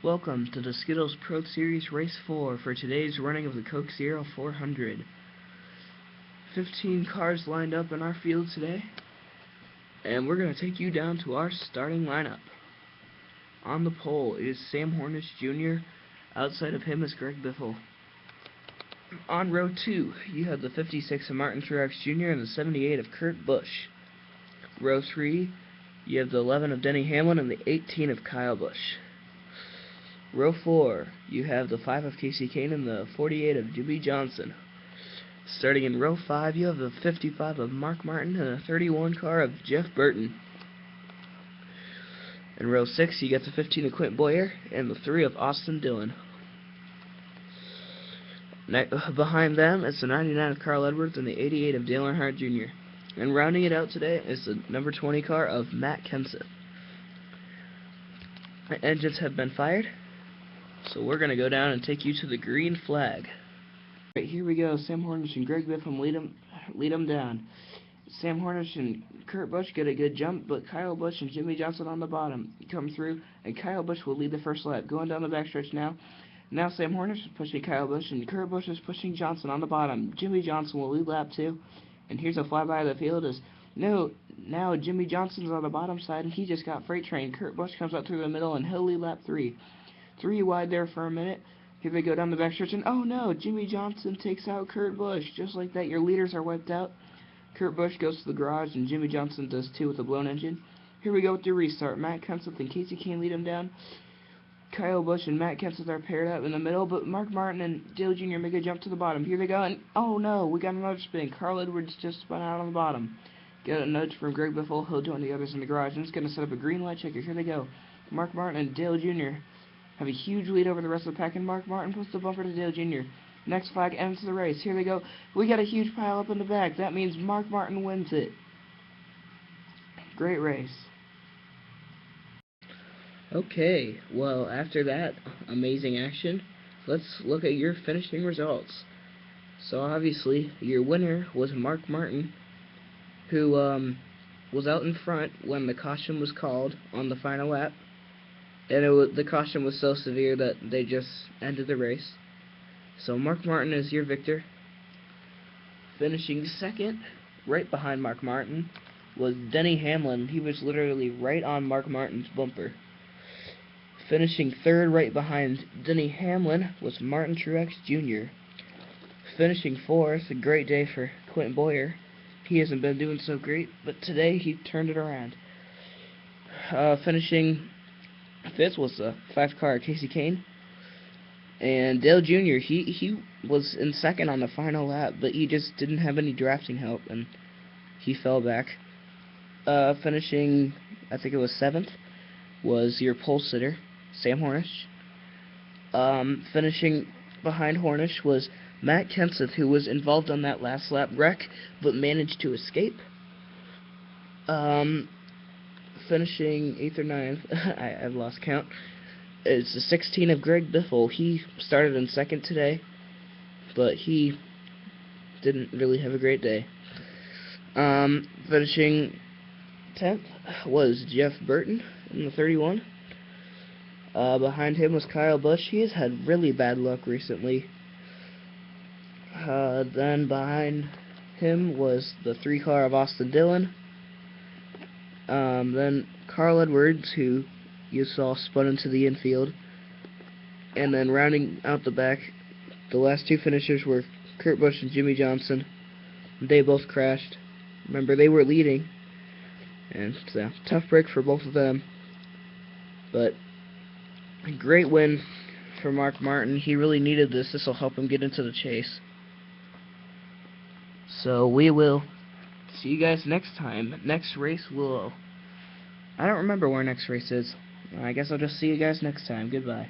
Welcome to the Skittles Pro Series Race 4 for today's running of the Coke Zero 400. 15 cars lined up in our field today, and we're going to take you down to our starting lineup. On the pole is Sam Hornish Jr., outside of him is Greg Biffle. On row 2, you have the 56 of Martin Truex Jr. and the 78 of Kurt Busch. Row 3, you have the 11 of Denny Hamlin and the 18 of Kyle Busch. Row 4, you have the 5 of Casey Kane and the 48 of Jimmy Johnson. Starting in row 5, you have the 55 of Mark Martin and the 31 car of Jeff Burton. In row 6, you get the 15 of Quint Boyer and the 3 of Austin Dillon. Behind them is the 99 of Carl Edwards and the 88 of Dale Earnhardt Jr. And rounding it out today is the number 20 car of Matt Kenseth. The engines have been fired, so we're going to go down and take you to the green flag. Right, here we go. Sam Hornish and Greg Biffle lead them down. Sam Hornish and Kurt Busch get a good jump, but Kyle Busch and Jimmy Johnson on the bottom come through, and Kyle Busch will lead the first lap. Going down the backstretch now. Now Sam Hornish is pushing Kyle Busch, and Kurt Busch is pushing Johnson on the bottom. Jimmy Johnson will lead lap 2, and here's a flyby of the field. Now Jimmy Johnson's on the bottom side, and he just got freight trained. Kurt Busch comes out through the middle, and he'll lead lap 3. 3 wide there for a minute. Here they go down the backstretch, and oh no, Jimmy Johnson takes out Kurt Busch. Just like that, your leaders are wiped out. Kurt Busch goes to the garage, and Jimmy Johnson does too with a blown engine. Here we go with the restart. Matt Kenseth and Casey Kane lead him down. Kyle Busch and Matt Kenseth are paired up in the middle, but Mark Martin and Dale Jr. make a jump to the bottom. Here they go, and oh no, we got another spin. Carl Edwards just spun out on the bottom. Get a nudge from Greg Biffle. He'll join the others in the garage, and it's going to set up a green light checker. Here they go. Mark Martin and Dale Jr. have a huge lead over the rest of the pack, and Mark Martin puts the bumper to Dale Jr. Next flag ends the race. Here they go. We got a huge pile up in the back. That means Mark Martin wins it. Great race. Okay, well, after that amazing action, let's look at your finishing results. So obviously, your winner was Mark Martin, who was out in front when the caution was called on the final lap. And the caution was so severe that they just ended the race. So Mark Martin is your victor. Finishing second, right behind Mark Martin, was Denny Hamlin. He was literally right on Mark Martin's bumper. Finishing third, right behind Denny Hamlin, was Martin Truex Jr. Finishing fourth, a great day for Quint Boyer. He hasn't been doing so great, but today he turned it around. Finishing fifth was the 5 car Casey Kane. And Dale Jr., he was in second on the final lap, but he just didn't have any drafting help, and he fell back. Finishing, I think it was 7th, was your pole sitter, Sam Hornish. Finishing behind Hornish was Matt Kenseth, who was involved on that last lap wreck, but managed to escape. Finishing 8th or 9th, I've lost count, is the 16 of Greg Biffle. He started in second today, but he didn't really have a great day. Finishing 10th was Jeff Burton in the 31. Behind him was Kyle Busch. He has had really bad luck recently. Then behind him was the 3 car of Austin Dillon. Then Carl Edwards, who you saw spun into the infield. And then rounding out the back, the last 2 finishers were Kurt Busch and Jimmy Johnson. They both crashed. Remember, they were leading. And so, tough break for both of them. But a great win for Mark Martin. He really needed this. This will help him get into the chase. So we will see you guys next time. Next race will... I don't remember where next race is. I guess I'll just see you guys next time. Goodbye.